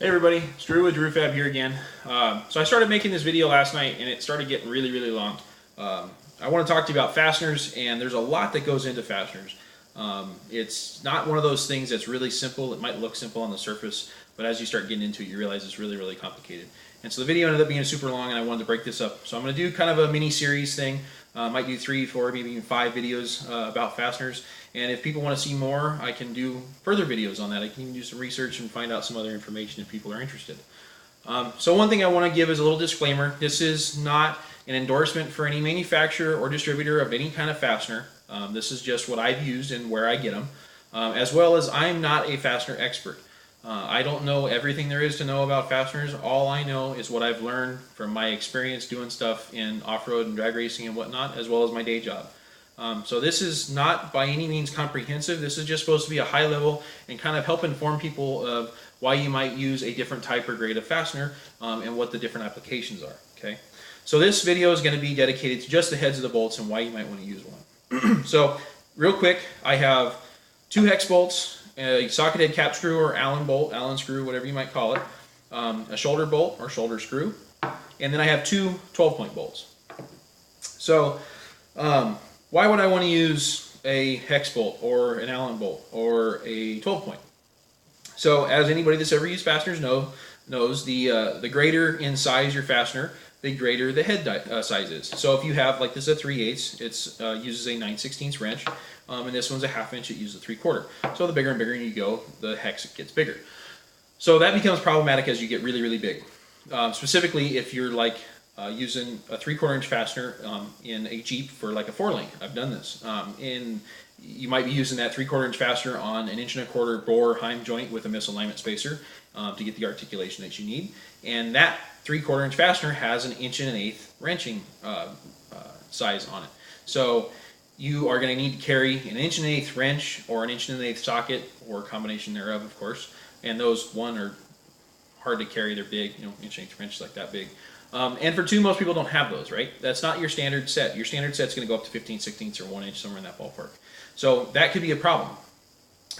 Hey everybody, it's Drew with DREWFAB here again. So I started making this video last night and it started getting really long. I want to talk to you about fasteners, and there's a lot that goes into fasteners. It's not one of those things that's really simple. It might look simple on the surface, but as you start getting into it, you realize it's really complicated. And so the video ended up being super long and I wanted to break this up. So I'm going to do kind of a mini series thing. Might do 3, 4, maybe even 5 videos about fasteners. And if people want to see more, I can do further videos on that. I can do some research and find out some other information if people are interested. So one thing I want to give is a little disclaimer. This is not an endorsement for any manufacturer or distributor of any kind of fastener. This is just what I've used and where I get them. As well as I'm not a fastener expert. I don't know everything there is to know about fasteners. All I know is what I've learned from my experience doing stuff in off-road and drag racing and whatnot, as well as my day job. So this is not by any means comprehensive. This is just supposed to be a high level and kind of help inform people of why you might use a different type or grade of fastener and what the different applications are. Okay. So this video is going to be dedicated to just the heads of the bolts and why you might want to use one. So real quick, I have 2 hex bolts, a socket head cap screw or Allen bolt, Allen screw, whatever you might call it, a shoulder bolt or shoulder screw, and then I have 2 12-point bolts. So why would I want to use a hex bolt or an Allen bolt or a 12-point? So as anybody that's ever used fasteners knows, the greater in size your fastener, the greater the head size is. So if you have, like this is a 3/8, it uses a 9/16 wrench, and this one's a 1/2 inch, it uses a 3/4. So the bigger and bigger you go, the hex gets bigger. So that becomes problematic as you get really big. Specifically if you're like using a 3/4 inch fastener in a Jeep for like a 4-link. I've done this. You might be using that 3/4 inch fastener on an 1.25" bore Heim joint with a misalignment spacer to get the articulation that you need. And that 3/4 inch fastener has an 1.125" wrenching size on it. So you are going to need to carry an 1.125" wrench or an 1.125" socket, or a combination thereof, of course. And those, one, are hard to carry. They're big, 1.125" wrenches like that big. And for 2, most people don't have those, right? That's not your standard set. Your standard set's going to go up to 15/16 or 1 inch, somewhere in that ballpark. So that could be a problem.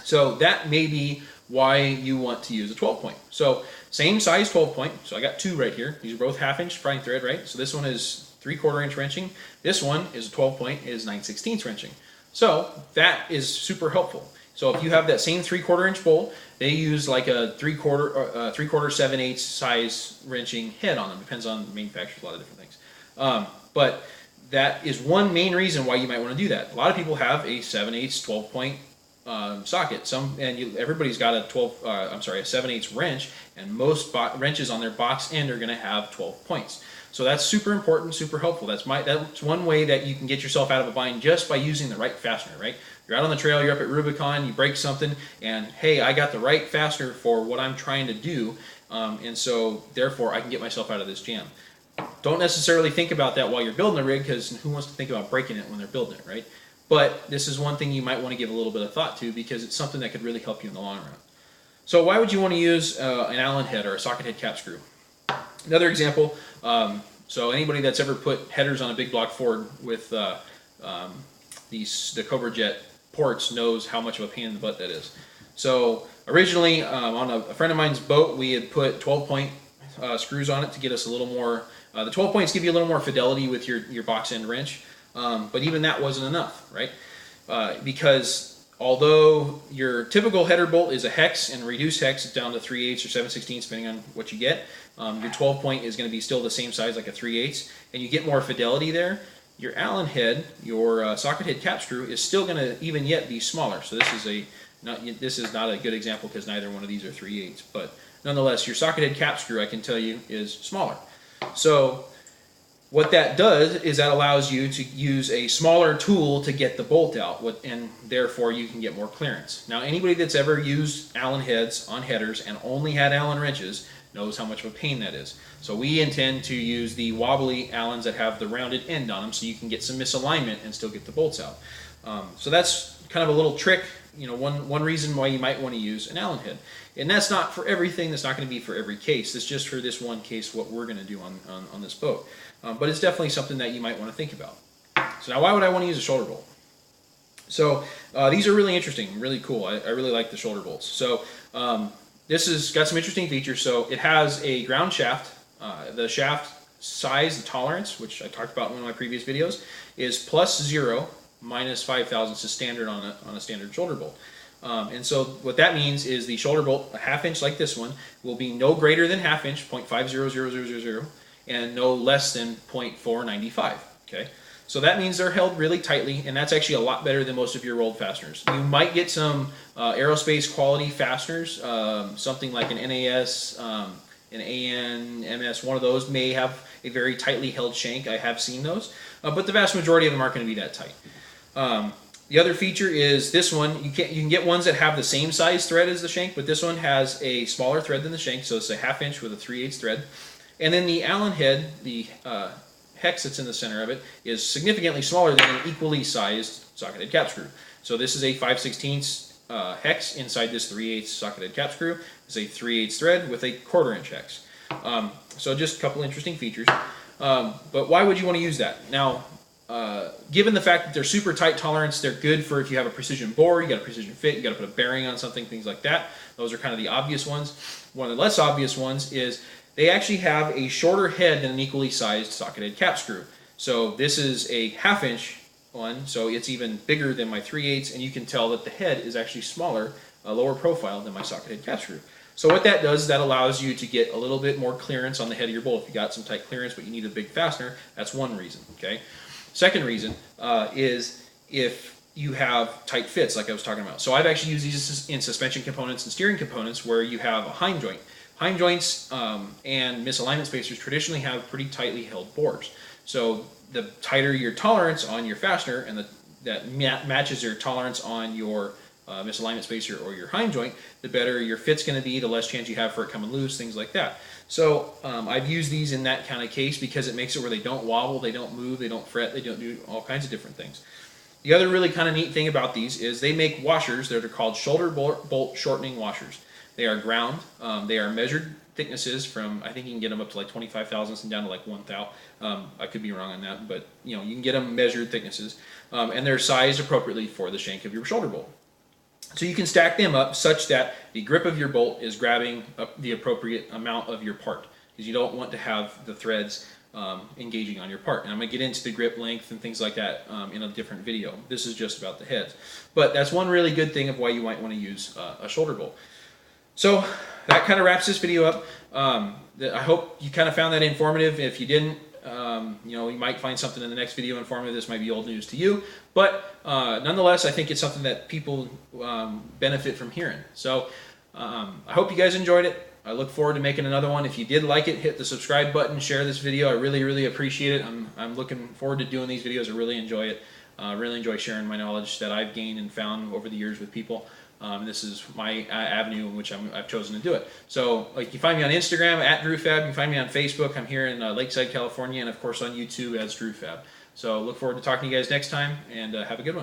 So that may be why you want to use a 12-point. So same size 12-point. So I got 2 right here. These are both 1/2 inch frying thread, right? So this one is 3/4 inch wrenching. This one is a 12-point, is 9/16 wrenching. So that is super helpful. So if you have that same 3/4 inch bolt, they use like a 3/4, 7/8 size wrenching head on them. Depends on the manufacturers, a lot of different things. But that is one main reason why you might want to do that. A lot of people have a 7/8 12-point socket. Everybody's got a 7/8 wrench, and most wrenches on their box end are going to have 12 points. So that's super important, super helpful. That's one way that you can get yourself out of a bind just by using the right fastener, right? You're out on the trail, you're up at Rubicon, you break something, and hey, I got the right fastener for what I'm trying to do, and so therefore I can get myself out of this jam. Don't necessarily think about that while you're building a rig, because who wants to think about breaking it when they're building it, right? But this is one thing you might want to give a little bit of thought to, because it's something that could really help you in the long run. So why would you want to use an Allen head or a socket head cap screw? Another example, so anybody that's ever put headers on a big block Ford with the Cobra Jet ports knows how much of a pain in the butt that is. So originally on a friend of mine's boat, we had put 12-point screws on it to get us a little more, the 12 points give you a little more fidelity with your box end wrench, but even that wasn't enough, right? Because although your typical header bolt is a hex and reduced hex, it's down to 3/8 or 7/16 depending on what you get, your 12-point is going to be still the same size, like a 3/8, and you get more fidelity there. Your Allen head, your socket head cap screw, is still going to even yet be smaller. So this is not a good example because neither one of these are 3/8, but nonetheless, your socket head cap screw, I can tell you, is smaller. So what that does is that allows you to use a smaller tool to get the bolt out, and therefore you can get more clearance. Now, anybody that's ever used Allen heads on headers and only had Allen wrenches knows how much of a pain that is. So we intend to use the wobbly Allens that have the rounded end on them, so you can get some misalignment and still get the bolts out. So that's kind of a little trick, one reason why you might want to use an Allen head. And that's not for everything, that's not going to be for every case. It's just for this one case what we're going to do on this boat. But it's definitely something that you might want to think about. So now, why would I want to use a shoulder bolt? So these are really interesting, really cool. I really like the shoulder bolts. So this has got some interesting features. So it has a ground shaft. The shaft size, the tolerance, which I talked about in one of my previous videos, is +0, -5 thousandths is standard on a standard shoulder bolt. And so what that means is the shoulder bolt, a 1/2 inch like this one, will be no greater than 1/2 inch, 0.500000, and no less than 0.495. Okay, so that means they're held really tightly, and that's actually a lot better than most of your rolled fasteners. You might get some aerospace quality fasteners, something like an NAS, an AN, MS, one of those may have a very tightly held shank. I have seen those, but the vast majority of them aren't going to be that tight. The other feature is this one. You can get ones that have the same size thread as the shank, but this one has a smaller thread than the shank, so it's a 1/2 inch with a 3/8 thread. And then the Allen head, the hex that's in the center of it, is significantly smaller than an equally sized socketed cap screw. So this is a 5/16 hex inside this 3/8 socketed cap screw. It's a 3/8 thread with a 1/4 inch hex. So just a couple interesting features. But why would you want to use that? Now, given the fact that they're super tight tolerance, they're good for if you have a precision bore, you got a precision fit, you got to put a bearing on something, things like that. Those are kind of the obvious ones. One of the less obvious ones is they actually have a shorter head than an equally sized socketed cap screw. So this is a 1/2 inch one, so it's even bigger than my 3/8, and you can tell that the head is actually smaller, a lower profile than my socketed cap screw. So what that does, that allows you to get a little bit more clearance on the head of your bolt. If you got some tight clearance but you need a big fastener, that's one reason. Okay. Second reason is if you have tight fits, like I was talking about. So I've actually used these in suspension components and steering components where you have a hind joint. Hind joints and misalignment spacers traditionally have pretty tightly held bores. So the tighter your tolerance on your fastener and that matches your tolerance on your misalignment spacer or your hind joint, the better your fit's going to be, the less chance you have for it coming loose, things like that. So I've used these in that kind of case because it makes it where they don't wobble, they don't move, they don't fret, they don't do all kinds of different things. The other really kind of neat thing about these is they make washers that are called shoulder bolt shortening washers. They are ground, they are measured thicknesses from, I think you can get them up to like 25 thousandths and down to like 1 thou. I could be wrong on that, but you know, you can get them measured thicknesses, and they're sized appropriately for the shank of your shoulder bolt. So you can stack them up such that the grip of your bolt is grabbing up the appropriate amount of your part, because you don't want to have the threads engaging on your part. And I'm going to get into the grip length and things like that in a different video. This is just about the heads. But that's one really good thing of why you might want to use a shoulder bolt. So that kind of wraps this video up. I hope you kind of found that informative. If you didn't, you know, you might find something in the next video informative. This might be old news to you, but nonetheless, I think it's something that people benefit from hearing. So I hope you guys enjoyed it. I look forward to making another one. If you did like it, hit the subscribe button, share this video. I really, really appreciate it. I'm looking forward to doing these videos. I really enjoy it. Really enjoy sharing my knowledge that I've gained and found over the years with people. This is my avenue in which I've chosen to do it. So, like, you find me on Instagram at DREWFAB. You can find me on Facebook. I'm here in Lakeside, California, and of course on YouTube as DREWFAB. So, look forward to talking to you guys next time, and have a good one.